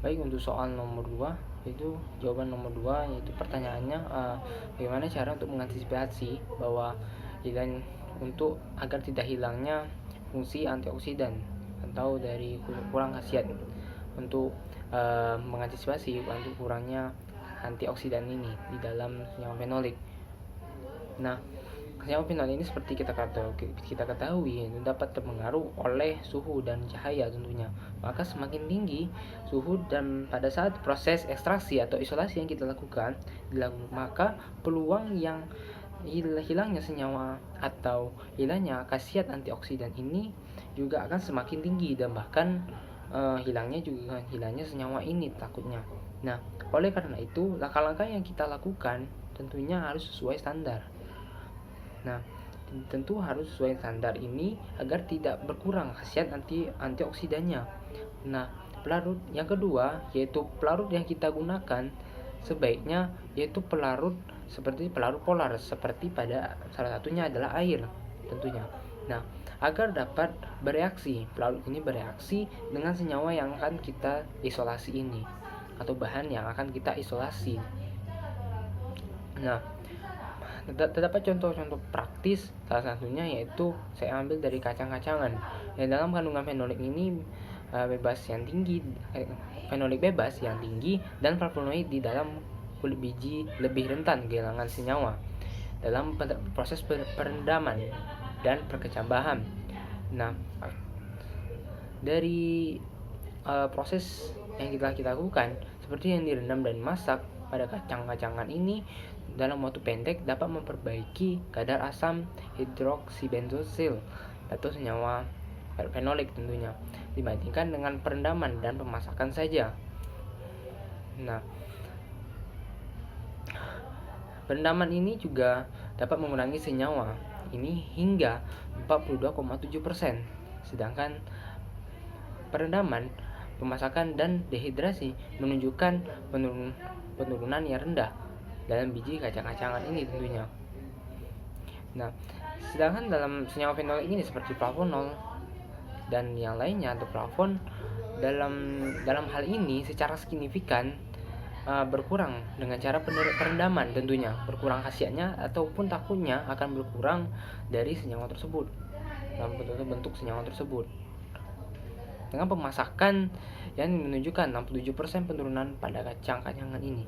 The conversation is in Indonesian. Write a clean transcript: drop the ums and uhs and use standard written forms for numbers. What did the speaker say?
Baik, untuk soal nomor 2, itu jawaban nomor 2 yaitu pertanyaannya, bagaimana cara untuk mengantisipasi bahwa hilang untuk agar tidak hilangnya fungsi antioksidan atau dari kurang khasiat untuk mengantisipasi untuk kurangnya antioksidan ini di dalam senyawa fenolik. Nah, senyawa fenol ini seperti kita ketahui dapat terpengaruh oleh suhu dan cahaya tentunya. Maka semakin tinggi suhu dan pada saat proses ekstraksi atau isolasi yang kita lakukan, maka peluang yang hilangnya senyawa atau hilangnya khasiat antioksidan ini juga akan semakin tinggi, dan bahkan hilangnya senyawa ini takutnya. Nah, oleh karena itu langkah-langkah yang kita lakukan tentunya harus sesuai standar. Nah, tentu harus sesuai standar ini agar tidak berkurang khasiat antioksidannya. Nah, pelarut yang kedua yaitu pelarut yang kita gunakan sebaiknya yaitu pelarut seperti pelarut polar, seperti pada salah satunya adalah air tentunya. Nah, agar dapat bereaksi, pelarut ini bereaksi dengan senyawa yang akan kita isolasi ini atau bahan yang akan kita isolasi. Nah, terdapat contoh-contoh praktis, salah satunya yaitu saya ambil dari kacang-kacangan. Yang dalam kandungan fenolik ini fenolik bebas yang tinggi dan flavonoid di dalam kulit biji lebih rentan kehilangan senyawa dalam proses perendaman dan perkecambahan. Nah, dari proses yang kita lakukan seperti yang direndam dan masak pada kacang-kacangan ini dalam waktu pendek dapat memperbaiki kadar asam hidroksibenzosil atau senyawa fenolik tentunya dibandingkan dengan perendaman dan pemasakan saja. Nah, perendaman ini juga dapat mengurangi senyawa ini hingga 42,7%, sedangkan perendaman, pemasakan, dan dehidrasi menunjukkan penurunan yang rendah dalam biji kacang-kacangan ini tentunya. Nah, sedangkan dalam senyawa fenolik ini seperti flavonol dan yang lainnya atau flavon dalam hal ini secara signifikan berkurang dengan cara perendaman tentunya, berkurang khasiatnya ataupun takutnya akan berkurang dari senyawa tersebut dalam bentuk senyawa tersebut. Dengan pemasakan yang menunjukkan 67% penurunan pada kacang-kacangan ini.